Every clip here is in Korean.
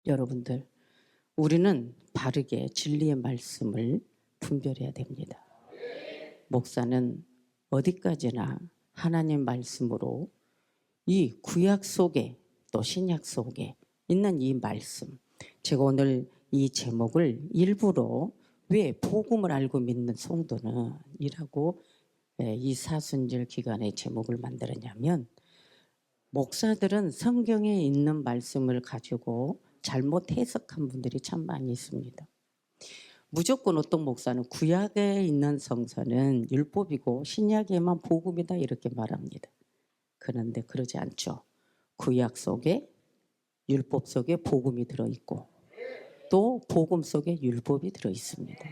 여러분들, 우리는 바르게 진리의 말씀을 분별해야 됩니다. 목사는 어디까지나 하나님 말씀으로 이 구약 속에 또 신약 속에 있는 이 말씀, 제가 오늘 이 제목을 일부러 왜 복음을 알고 믿는 성도는 이라고 이 사순절 기간의 제목을 만들었냐면, 목사들은 성경에 있는 말씀을 가지고 잘못 해석한 분들이 참 많이 있습니다. 무조건 어떤 목사는 구약에 있는 성서는 율법이고 신약에만 복음이다 이렇게 말합니다. 그런데 그러지 않죠. 구약 속에 율법 속에 복음이 들어있고 또 복음 속에 율법이 들어있습니다.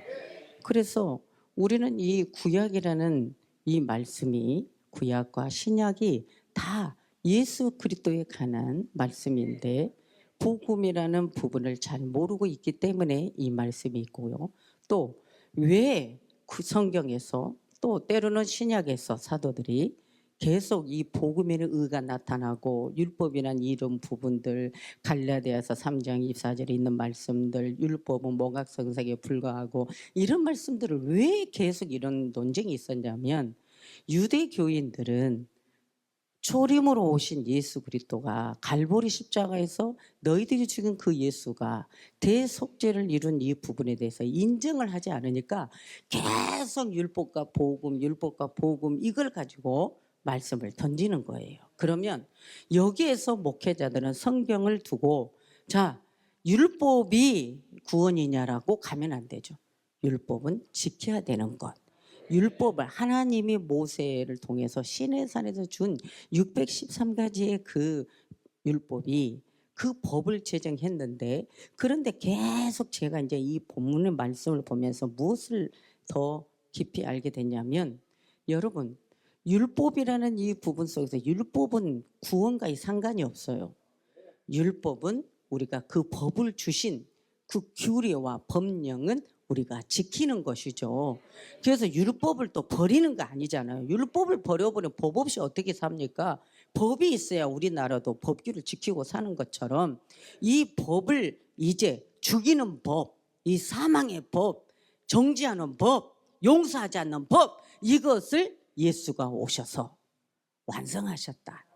그래서 우리는 이 구약이라는 이 말씀이, 구약과 신약이 다 예수 그리스도에 관한 말씀인데 복음이라는 부분을 잘 모르고 있기 때문에 이 말씀이 있고요. 또 왜 그 성경에서 또 때로는 신약에서 사도들이 계속 이 복음에는 의가 나타나고 율법이란 이런 부분들, 갈라디아서 3장 24절에 있는 말씀들, 율법은 모각성색에 불과하고 이런 말씀들을 왜 계속 이런 논쟁이 있었냐면, 유대교인들은 초림으로 오신 예수 그리스도가 갈보리 십자가에서 너희들이 죽인 그 예수가 대속죄를 이룬 이 부분에 대해서 인정을 하지 않으니까 계속 율법과 복음 이걸 가지고 말씀을 던지는 거예요. 그러면 여기에서 목회자들은 성경을 두고 자, 율법이 구원이냐라고 가면 안 되죠. 율법은 지켜야 되는 것. 율법을 하나님이 모세를 통해서 시내산에서 준 613가지의 그 율법이 그 법을 제정했는데, 그런데 계속 제가 이제 이 본문의 말씀을 보면서 무엇을 더 깊이 알게 됐냐면, 여러분, 율법이라는 이 부분 속에서 율법은 구원과 상관이 없어요. 율법은 우리가 그 법을 주신 그 규례와 법령은 우리가 지키는 것이죠. 그래서 율법을 또 버리는 거 아니잖아요. 율법을 버려버리면 법 없이 어떻게 삽니까? 법이 있어야 우리나라도 법규를 지키고 사는 것처럼 이 법을 이제 죽이는 법, 이 사망의 법, 정죄하는 법, 용서하지 않는 법, 이것을 예수가 오셔서 완성하셨다.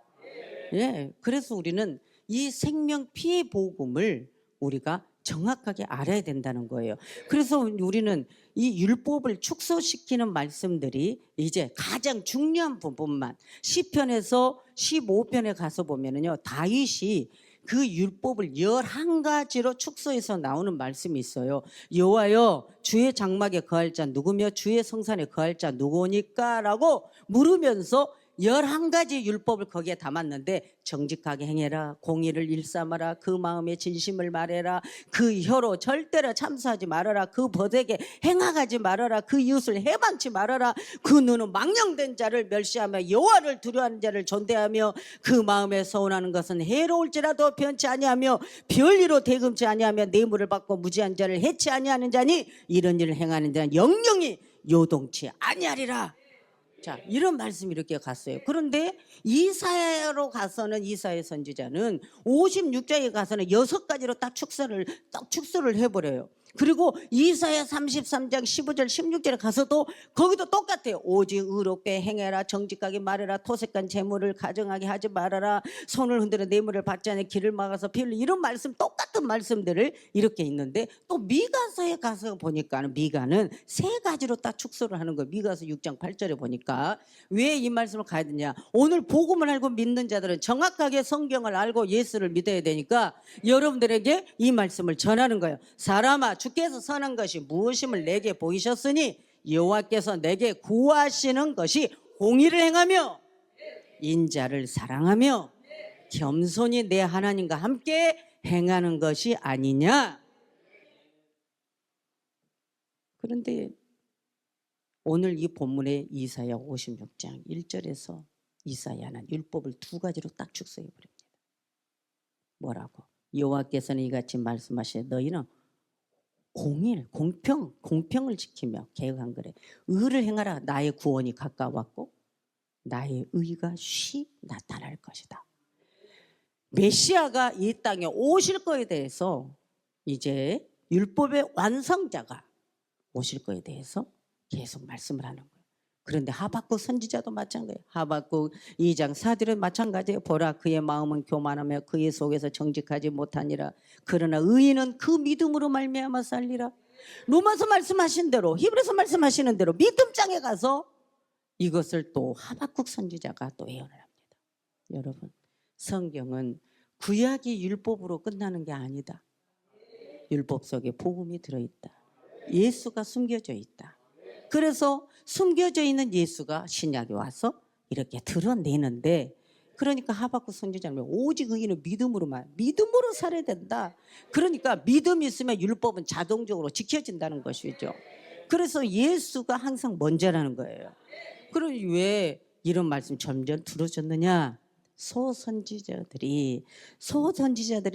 예, 그래서 우리는 이 생명 피의 복음을 우리가 정확하게 알아야 된다는 거예요. 그래서 우리는 이 율법을 축소시키는 말씀들이 이제 가장 중요한 부분만, 시편에서 15편에 가서 보면은요, 다윗이 그 율법을 11가지로 축소해서 나오는 말씀이 있어요. 여호와여, 주의 장막에 거할 자 누구며 주의 성산에 거할 자 누구니까? 라고 물으면서 11가지 율법을 거기에 담았는데, 정직하게 행해라, 공의를 일삼아라, 그 마음에 진심을 말해라, 그 혀로 절대로 참수하지 말아라, 그 벗에게 행하지 말아라, 그 이웃을 해방치 말아라, 그 눈은 망령된 자를 멸시하며 여호와를 두려워하는 자를 존대하며, 그 마음에 서운하는 것은 해로울지라도 변치 아니하며 별리로 대금치 아니하며 뇌물을 받고 무지한 자를 해치 아니하는 자니 이런 일을 행하는 자는 영영이 요동치 아니하리라. 자, 이런 말씀이 이렇게 갔어요. 그런데 이사야로 가서는, 이사야 선지자는 56장에 가서는 6가지로 딱 축소를 해버려요. 그리고 이사야 33장 15절 16절에 가서도 거기도 똑같아요. 오직 의롭게 행해라, 정직하게 말해라, 토색한 재물을 가정하게 하지 말아라, 손을 흔들어 뇌물을 받지 않게 길을 막아서 피 흘리, 이런 말씀, 똑같은 말씀들을 이렇게 있는데, 또 미가서에 가서 보니까 미가는 3가지로 딱 축소를 하는 거예요. 미가서 6장 8절에 보니까. 왜 이 말씀을 가야 되냐, 오늘 복음을 알고 믿는 자들은 정확하게 성경을 알고 예수를 믿어야 되니까 여러분들에게 이 말씀을 전하는 거예요. 사람아, 주께서 선한 것이 무엇임을 내게 보이셨으니 여호와께서 내게 구하시는 것이 공의를 행하며 인자를 사랑하며 겸손히 내 하나님과 함께 행하는 것이 아니냐. 그런데 오늘 이 본문의 이사야 56장 1절에서 이사야는 율법을 2가지로 딱 축소해 버립니다. 뭐라고? 여호와께서는 이같이 말씀하시되 너희는 공평을 지키며 계획한 거래. 의를 행하라. 나의 구원이 가까웠고 나의 의가 쉬 나타날 것이다. 메시아가 이 땅에 오실 거에 대해서 이제 율법의 완성자가 오실 거에 대해서 계속 말씀을 하는 거예요. 그런데 하박국 선지자도 마찬가지예요. 하박국 2장 4절은 마찬가지예요. 보라 그의 마음은 교만하며 그의 속에서 정직하지 못하니라. 그러나 의인은 그 믿음으로 말미암아 살리라. 로마서 말씀하신 대로, 히브리서 말씀하시는 대로 믿음장에 가서 이것을 또 하박국 선지자가 또 예언을 합니다. 여러분, 성경은 구약이 율법으로 끝나는 게 아니다. 율법 속에 복음이 들어있다. 예수가 숨겨져 있다. 그래서 숨겨져 있는 예수가 신약에 와서 이렇게 드러내는데, 그러니까 하박국 선지자는 오직 의인은 믿음으로 살아야 된다. 그러니까 믿음이 있으면 율법은 자동적으로 지켜진다는 것이죠. 그래서 예수가 항상 먼저라는 거예요. 그러니 왜 이런 말씀 점점 들어졌느냐? 소선지자들이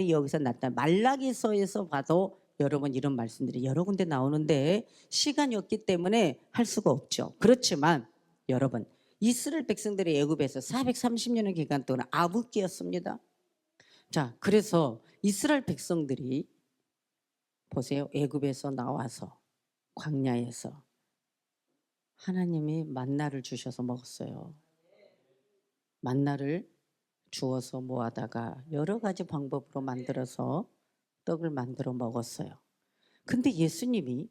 여기서 나타나 말라기서에서 봐도 여러분 이런 말씀들이 여러 군데 나오는데 시간이 없기 때문에 할 수가 없죠. 그렇지만 여러분, 이스라엘 백성들이 애굽에서 430년의 기간 동안 아부끼였습니다. 자, 그래서 이스라엘 백성들이 보세요. 애굽에서 나와서 광야에서 하나님이 만나를 주셔서 먹었어요. 만나를 주어서 모아다가 여러 가지 방법으로 만들어서 떡을 만들어 먹었어요. 근데 예수님이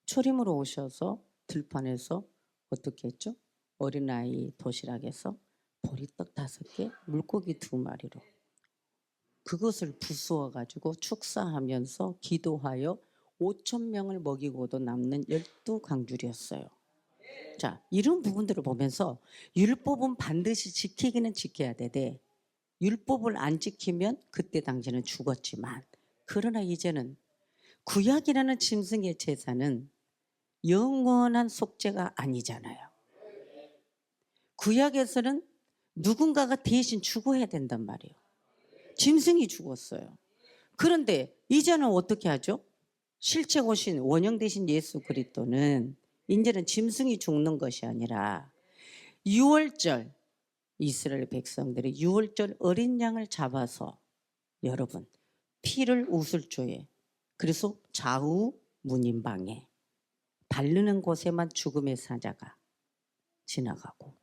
초림으로 오셔서 들판에서 어떻게 했죠? 어린아이 도시락에서 보리떡 5개, 물고기 2마리로 그것을 부수어 가지고 축사하면서 기도하여 5,000명을 먹이고도 남는 12강줄이었어요. 자, 이런 부분들을 보면서 율법은 반드시 지키기는 지켜야 되되 율법을 안 지키면 그때 당시는 죽었지만, 그러나 이제는 구약이라는 짐승의 제사는 영원한 속죄가 아니잖아요. 구약에서는 누군가가 대신 죽어야 된단 말이에요. 짐승이 죽었어요. 그런데 이제는 어떻게 하죠? 실제 오신 원형 되신 예수 그리스도는 이제는 짐승이 죽는 것이 아니라 유월절, 이스라엘 백성들이 유월절 어린 양을 잡아서 여러분 피를 우슬조에, 그래서 좌우 문인방에 바르는 곳에만 죽음의 사자가 지나가고,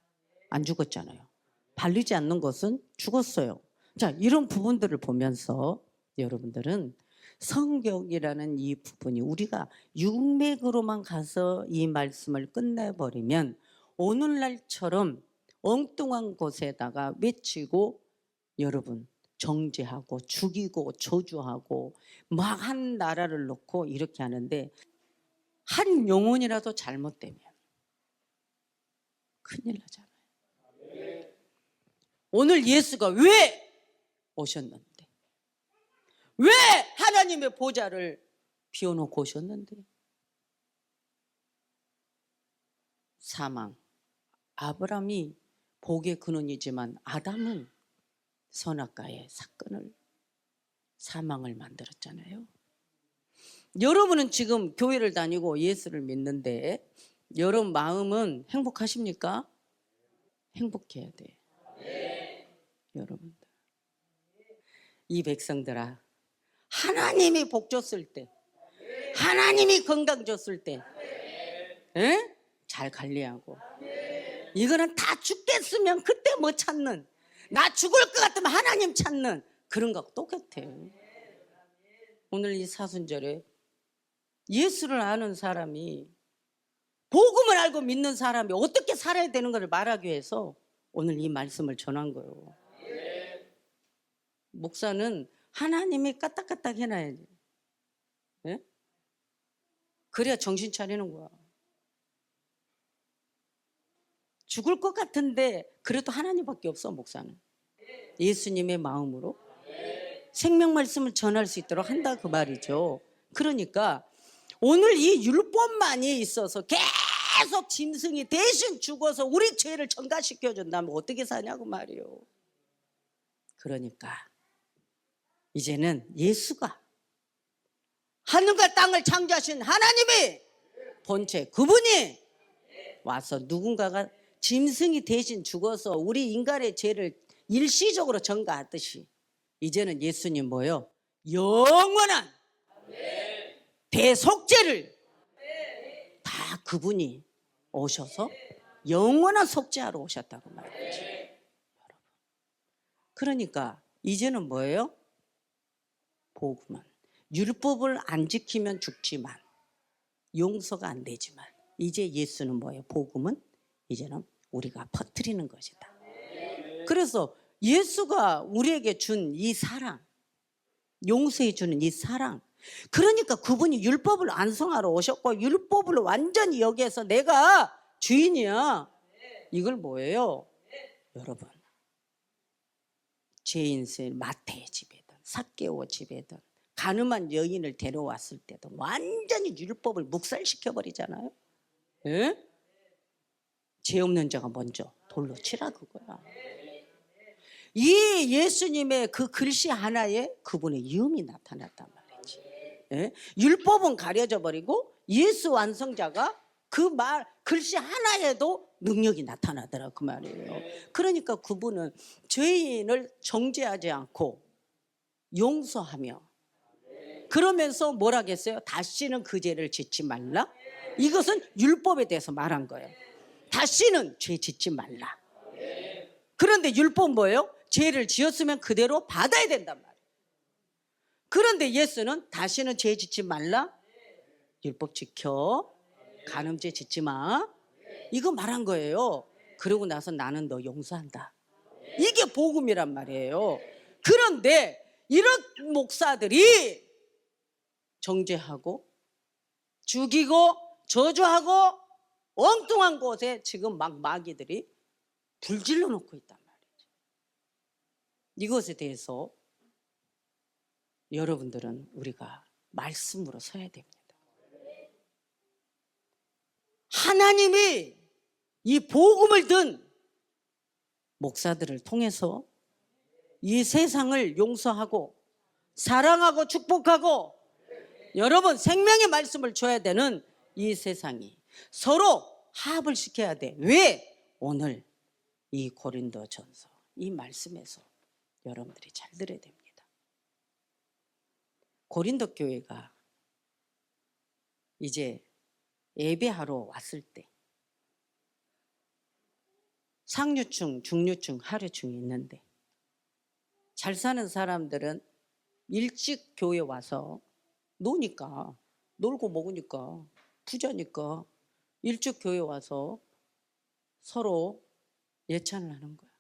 안 죽었잖아요. 바르지 않는 것은 죽었어요. 자, 이런 부분들을 보면서 여러분들은 성경이라는 이 부분이 우리가 육맥으로만 가서 이 말씀을 끝내버리면 오늘날처럼 엉뚱한 곳에다가 외치고 여러분 정죄하고 죽이고 저주하고 막 한 나라를 놓고 이렇게 하는데, 한 영혼이라도 잘못되면 큰일 나잖아요. 오늘 예수가 왜 오셨는데, 왜 하나님의 보좌를 비워놓고 오셨는데, 사망, 아브라함이 복의 근원이지만 아담은 선악과의 사건을, 사망을 만들었잖아요. 여러분은 지금 교회를 다니고 예수를 믿는데 여러분 마음은 행복하십니까? 행복해야 돼. 여러분들, 이 백성들아, 하나님이 복 줬을 때, 하나님이 건강 줬을 때, 에? 잘 관리하고, 이거는 다 죽겠으면 그때 뭐 찾는, 나 죽을 것 같으면 하나님 찾는 그런 거하고 똑같아요. 오늘 이 사순절에 예수를 아는 사람이, 복음을 알고 믿는 사람이 어떻게 살아야 되는 것을 말하기 위해서 오늘 이 말씀을 전한 거예요. 목사는 하나님이 까딱까딱 해놔야지. 네? 그래야 정신 차리는 거야. 죽을 것 같은데 그래도 하나님밖에 없어. 목사는 예수님의 마음으로 생명 말씀을 전할 수 있도록 한다 그 말이죠. 그러니까 오늘 이 율법만이 있어서 계속 짐승이 대신 죽어서 우리 죄를 전가시켜 준다면 어떻게 사냐고 말이에요. 그러니까 이제는 예수가, 하늘과 땅을 창조하신 하나님이 본체 그분이 와서 누군가가 짐승이 대신 죽어서 우리 인간의 죄를 일시적으로 전가하듯이 이제는 예수님 뭐요? 영원한 대속죄를 다 그분이 오셔서 영원한 속죄하러 오셨다고 말이죠. 그러니까 이제는 뭐예요? 복음은 율법을 안 지키면 죽지만 용서가 안 되지만 이제 예수는 뭐예요? 복음은 이제는 우리가 퍼뜨리는 것이다. 그래서 예수가 우리에게 준 이 사랑, 용서해 주는 이 사랑, 그러니까 그분이 율법을 안성하러 오셨고 율법을 완전히 여기에서 내가 주인이야. 이걸 뭐예요? 여러분, 제 인생 마태의 집에든 삭개오 집에든 가늠한 여인을 데려왔을 때도 완전히 율법을 묵살시켜버리잖아요. 예? 죄 없는 자가 먼저 돌로 치라 그거야. 이 예수님의 그 글씨 하나에 그분의 이음이 나타났단 말이지. 예? 율법은 가려져 버리고 예수 완성자가 그 말 글씨 하나에도 능력이 나타나더라 그 말이에요. 그러니까 그분은 죄인을 정죄하지 않고 용서하며 그러면서 뭐라겠어요? 다시는 그 죄를 짓지 말라. 이것은 율법에 대해서 말한 거예요. 다시는 죄 짓지 말라. 그런데 율법 뭐예요? 죄를 지었으면 그대로 받아야 된단 말이에요. 그런데 예수는 다시는 죄 짓지 말라. 율법 지켜. 간음죄 짓지 마. 이거 말한 거예요. 그러고 나서 나는 너 용서한다. 이게 복음이란 말이에요. 그런데 이런 목사들이 정죄하고 죽이고 저주하고 엉뚱한 곳에 지금 막 마귀들이 불질러 놓고 있단 말이죠. 이것에 대해서 여러분들은 우리가 말씀으로 서야 됩니다. 하나님이 이 복음을 든 목사들을 통해서 이 세상을 용서하고 사랑하고 축복하고 여러분 생명의 말씀을 줘야 되는 이 세상이 서로 화합을 시켜야 돼. 왜? 오늘 이 고린도전서 이 말씀에서 여러분들이 잘 들어야 됩니다. 고린도 교회가 이제 예배하러 왔을 때 상류층, 중류층, 하류층이 있는데 잘 사는 사람들은 일찍 교회 와서 노니까 놀고 먹으니까 부자니까 일찍 교회 와서 서로 예찬을 하는 거야.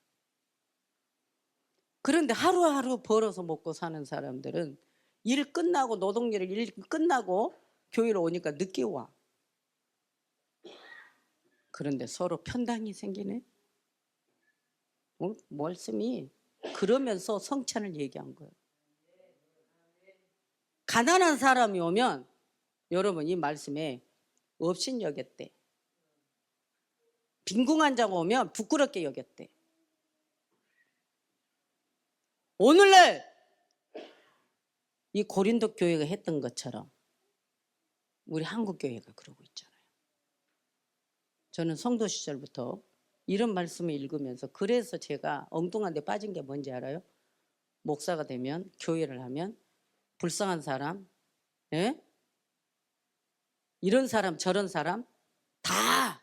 그런데 하루하루 벌어서 먹고 사는 사람들은 일 끝나고 노동일 일 끝나고 교회로 오니까 늦게 와. 그런데 서로 편당이 생기네. 말씀이 그러면서 성찬을 얘기한 거예요. 가난한 사람이 오면 여러분 이 말씀에 업신 여겼대. 빈궁한 자가 오면 부끄럽게 여겼대. 오늘날 이 고린도 교회가 했던 것처럼 우리 한국 교회가 그러고 있잖아요. 저는 성도 시절부터 이런 말씀을 읽으면서 그래서 제가 엉뚱한 데 빠진 게 뭔지 알아요? 목사가 되면 교회를 하면 불쌍한 사람, 예? 이런 사람 저런 사람 다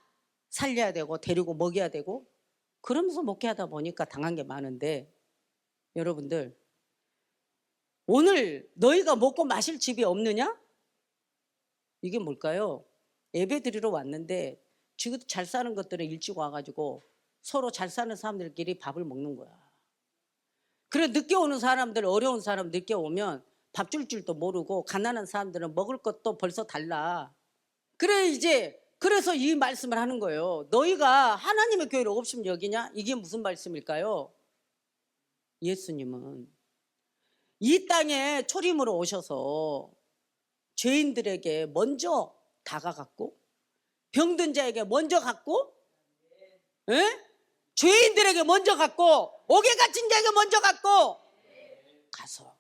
살려야 되고 데리고 먹여야 되고 그러면서 목회하다 보니까 당한 게 많은데 여러분들 오늘 너희가 먹고 마실 집이 없느냐? 이게 뭘까요? 예배 드리러 왔는데 지금 잘 사는 것들은 일찍 와가지고 서로 잘 사는 사람들끼리 밥을 먹는 거야. 그래 늦게 오는 사람들 어려운 사람 늦게 오면 밥 줄 줄도 모르고 가난한 사람들은 먹을 것도 벌써 달라. 그래 이제 그래서 이 말씀을 하는 거예요. 너희가 하나님의 교회를 없으면 여기냐? 이게 무슨 말씀일까요? 예수님은 이 땅에 초림으로 오셔서 죄인들에게 먼저 다가갔고 병든 자에게 먼저 갔고 죄인들에게 먼저 갔고 옥에 갇힌 자에게 먼저 갔고 가서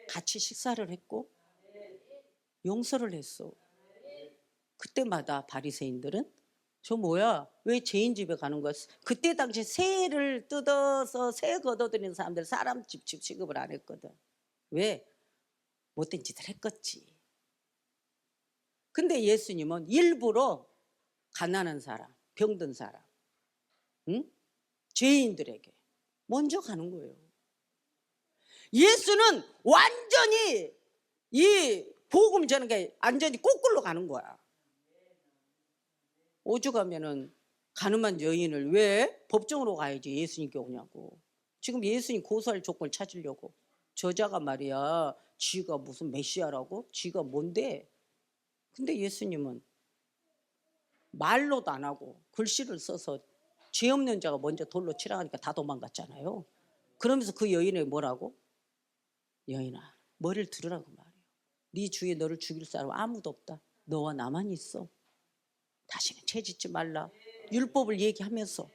같이 식사를 했고 용서를 했어. 그때마다 바리새인들은 저 뭐야? 왜 죄인 집에 가는 거야? 그때 당시 새를 뜯어서 새 걷어들이는 사람들 사람 집 취급을 안 했거든. 왜? 못된 짓을 했겠지. 근데 예수님은 일부러 가난한 사람, 병든 사람, 응? 죄인들에게 먼저 가는 거예요. 예수는 완전히 이 복음 전하는 게 완전히 거꾸로 가는 거야. 오죽하면은 가늠한 여인을 왜 법정으로 가야지 예수님께 오냐고. 지금 예수님 고소할 조건을 찾으려고. 저자가 말이야, 쥐가 무슨 메시아라고? 쥐가 뭔데? 근데 예수님은 말로도 안 하고 글씨를 써서 죄 없는 자가 먼저 돌로 치라 하니까 다 도망갔잖아요. 그러면서 그 여인에게 뭐라고? 여인아, 머리를 들으라고 말이에요. 네 주위에 너를 죽일 사람 아무도 없다. 너와 나만 있어. 다시는 죄 짓지 말라. 율법을 얘기하면서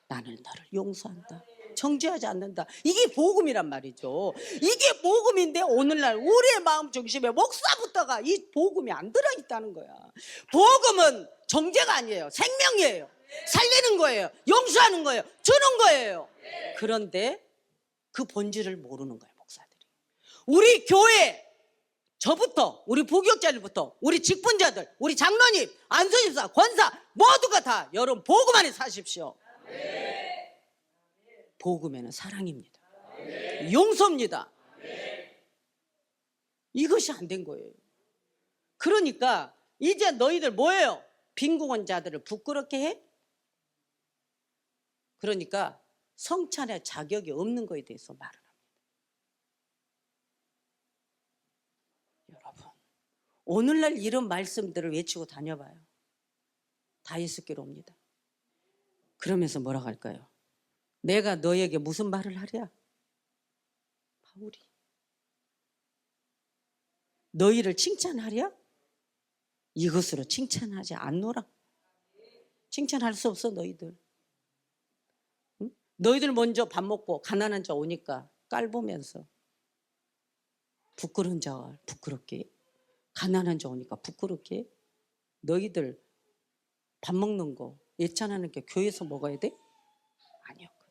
나는 너를 용서한다. 정죄하지 않는다. 이게 복음이란 말이죠. 이게 복음인데 오늘날 우리의 마음 중심에 목사부터가 이 복음이 안 들어있다는 거야. 복음은 정죄가 아니에요. 생명이에요. 살리는 거예요. 용서하는 거예요. 주는 거예요. 그런데 그 본질을 모르는 거예요, 목사들이. 우리 교회 저부터 우리 부교육자들부터 우리 직분자들 우리 장로님 안수집사 권사 모두가 다 여러분 복음 안에 사십시오. 복음에는 사랑입니다. 용서입니다. 이것이 안 된 거예요. 그러니까 이제 너희들 뭐예요? 빈궁한 자들을 부끄럽게 해? 그러니까 성찬의 자격이 없는 거에 대해서 말을 합니다. 여러분, 오늘날 이런 말씀들을 외치고 다녀봐요. 다 예수께로 옵니다. 그러면서 뭐라고 할까요? 내가 너에게 무슨 말을 하랴? 바울이. 너희를 칭찬하랴? 이것으로 칭찬하지 않노라. 칭찬할 수 없어 너희들. 응? 너희들 먼저 밥 먹고 가난한 자 오니까 깔보면서 부끄러운 자가 부끄럽게, 가난한 자 오니까 부끄럽게. 너희들 밥 먹는 거 예찬하는 게 교회에서 먹어야 돼? 아니었거든.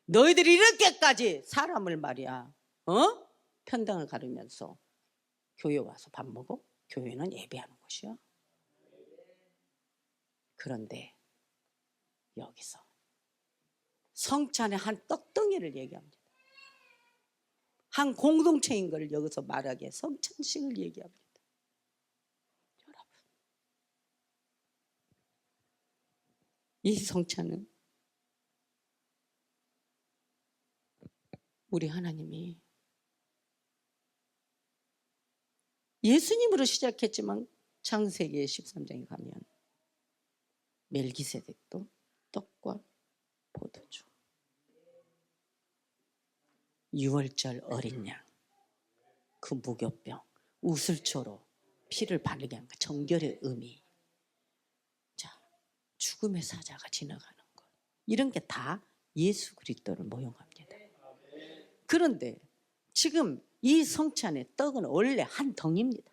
너희들이 이렇게까지 사람을 말이야, 편당을 가르면서 교회 와서 밥 먹어? 교회는 예배하는 곳이야. 그런데 여기서 성찬의 한 떡덩이를 얘기합니다. 한 공동체인 걸 여기서 말하기에 성찬식을 얘기합니다. 여러분, 이 성찬은 우리 하나님이 예수님으로 시작했지만 창세기 13장에 가면 멜기세덱도 떡과 포도주, 유월절 어린 양, 그 무교병, 우슬초로 피를 바르게 한 것, 정결의 의미. 자, 죽음의 사자가 지나가는 것, 이런 게 다 예수 그리스도를 모형합니다. 그런데 지금 이 성찬의 떡은 원래 한 덩이입니다.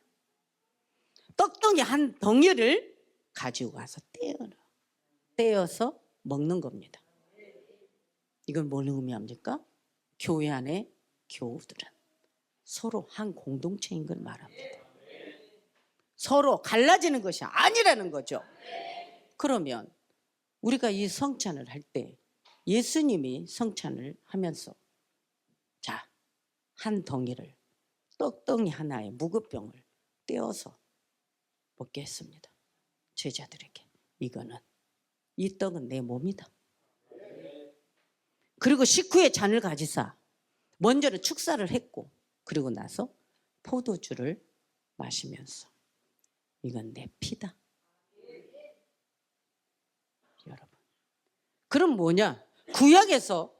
떡덩이 한 덩이를 가지고 와서 떼어서 먹는 겁니다. 이건 뭘 의미합니까? 교회 안에 교우들은 서로 한 공동체인 걸 말합니다. 서로 갈라지는 것이 아니라는 거죠. 그러면 우리가 이 성찬을 할 때 예수님이 성찬을 하면서 자, 한 덩이를 떡덩이 하나에 무급병을 떼어서 먹게 했습니다. 제자들에게. 이거는, 이 떡은 내 몸이다. 그리고 식후에 잔을 가지사 먼저는 축사를 했고 그리고 나서 포도주를 마시면서 이건 내 피다. 여러분, 그럼 뭐냐? 구약에서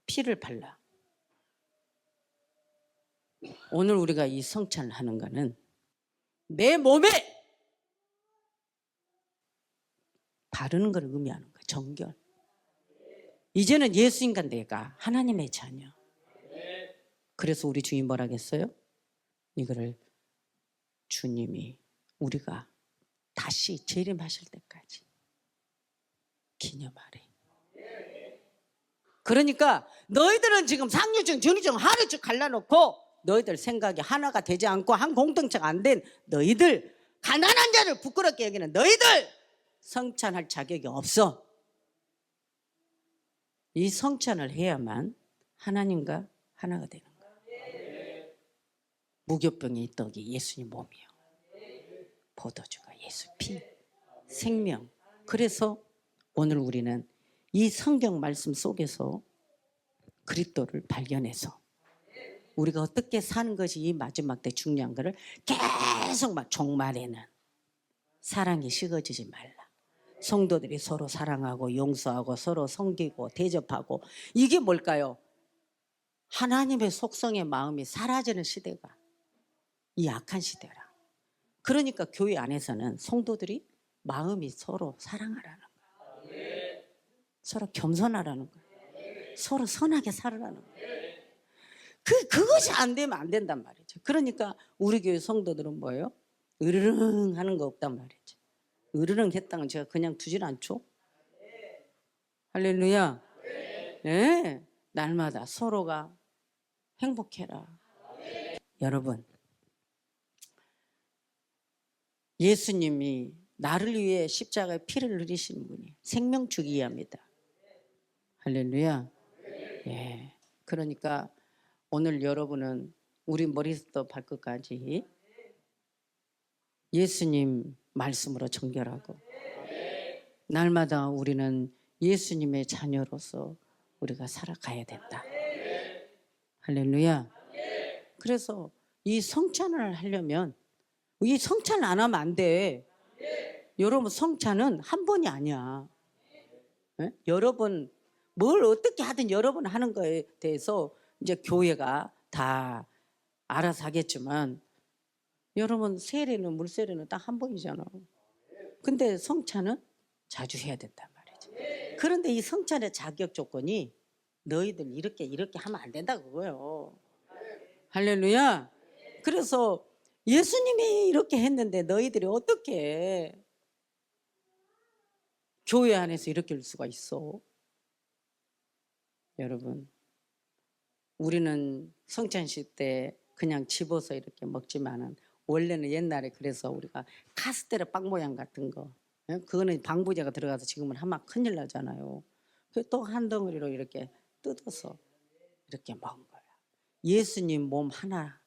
피를 발라. 오늘 우리가 이 성찬을 하는 거는 내 몸에 바르는 걸 의미하는 거예요. 정결. 이제는 예수인간 내가 하나님의 자녀. 그래서 우리 주님 뭐라겠어요? 이거를 주님이 우리가 다시 재림하실 때까지 기념하래. 그러니까 너희들은 지금 상류층, 중류층, 하류층 갈라놓고 너희들 생각이 하나가 되지 않고 한 공동체가 안 된 너희들, 가난한 자를 부끄럽게 여기는 너희들 성찬할 자격이 없어. 이 성찬을 해야만 하나님과 하나가 되는 거야. 무교병의 떡이 예수님 몸이요, 포도주가 예수 피, 생명. 그래서 오늘 우리는 이 성경 말씀 속에서 그리스도를 발견해서 우리가 어떻게 사는 것이 이 마지막 때 중요한 거를 계속 막 종말에는 사랑이 식어지지 말라. 성도들이 서로 사랑하고 용서하고 서로 섬기고 대접하고, 이게 뭘까요? 하나님의 속성의 마음이 사라지는 시대가 이 악한 시대라. 그러니까 교회 안에서는 성도들이 마음이 서로 사랑하라는 거야. 서로 겸손하라는 거야. 서로 선하게 살아라는 거야. 그것이 안 되면 안 된단 말이죠. 그러니까 우리 교회 성도들은 뭐예요? 으르릉 하는 거 없단 말이죠. 으르릉 했다는 제가 그냥 두질 않죠. 할렐루야. 네, 날마다 서로가 행복해라. 여러분, 예수님이 나를 위해 십자가에 피를 흘리신 분이 생명 주기 위함이다. 할렐루야. 예. 그러니까 오늘 여러분은 우리 머리부터 발끝까지 예수님 말씀으로 정결하고, 날마다 우리는 예수님의 자녀로서 우리가 살아가야 된다. 할렐루야. 그래서 이 성찬을 하려면, 이 성찬 안 하면 안 돼. 여러분, 성찬은 한 번이 아니야. 네? 여러 번 뭘 어떻게 하든 여러 번 하는 거에 대해서 이제 교회가 다 알아서 하겠지만, 여러분 세례는, 물세례는 딱 한 번이잖아. 근데 성찬은 자주 해야 된단 말이죠. 그런데 이 성찬의 자격 조건이 너희들 이렇게 하면 안 된다 그거예요. 할렐루야. 그래서 예수님이 이렇게 했는데 너희들이 어떻게 교회 안에서 이렇게 할 수가 있어? 여러분, 우리는 성찬식 때 그냥 집어서 이렇게 먹지만은, 원래는 옛날에 그래서 우리가 카스테라 빵 모양 같은 거, 그거는 방부제가 들어가서 지금은 하면 큰일 나잖아요. 또 한 덩어리로 이렇게 뜯어서 이렇게 먹은 거야. 예수님 몸 하나,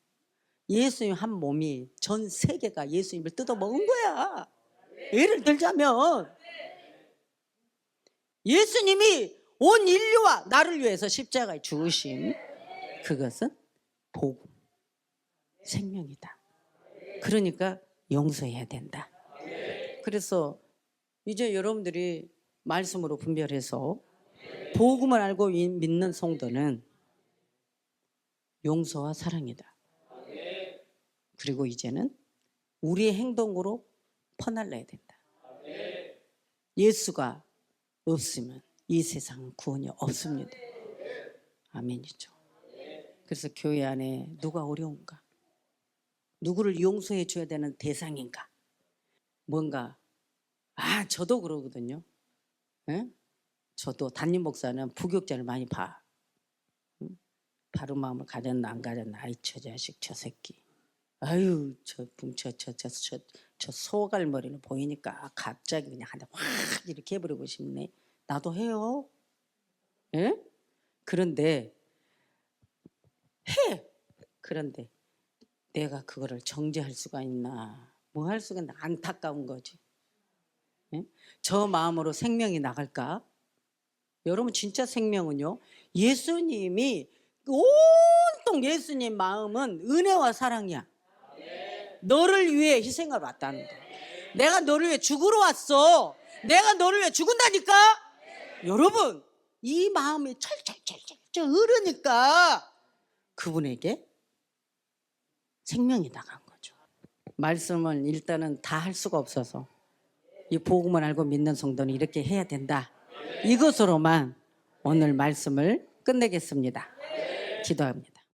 예수님 한 몸이 전 세계가 예수님을 뜯어 먹은 거야. 예를 들자면 예수님이 온 인류와 나를 위해서 십자가에 죽으심, 그것은 복음, 생명이다. 그러니까 용서해야 된다. 그래서 이제 여러분들이 말씀으로 분별해서 복음을 알고 믿는 성도는 용서와 사랑이다. 그리고 이제는 우리의 행동으로 퍼날라야 된다. 예수가 없으면 이 세상은 구원이 없습니다. 아멘이죠. 그래서 교회 안에 누가 어려운가? 누구를 용서해 줘야 되는 대상인가? 뭔가, 저도 그러거든요. 예? 저도 담임 목사는 부교육자를 많이 봐. 바른 마음을 가졌나 안 가졌나, 아이 저 자식 저 새끼, 아유 저 소갈머리는 보이니까 갑자기 그냥 한 대 확 이렇게 해버리고 싶네. 나도 해요. 예? 그런데 해. 그런데 내가 그거를 정죄할 수가 있나, 뭐 할 수가 있나, 안타까운 거지. 예? 저 마음으로 생명이 나갈까? 여러분, 진짜 생명은요, 예수님이 온통 예수님 마음은 은혜와 사랑이야. 너를 위해 희생을 왔다는 거야. 내가 너를 위해 죽으러 왔어. 내가 너를 위해 죽은다니까. 여러분, 이 마음이 철철철철 흐르니까 그분에게 생명이 나간 거죠. 말씀을 일단은 다 할 수가 없어서 이 복음을 알고 믿는 성도는 이렇게 해야 된다. 이것으로만 오늘 말씀을 끝내겠습니다. 기도합니다.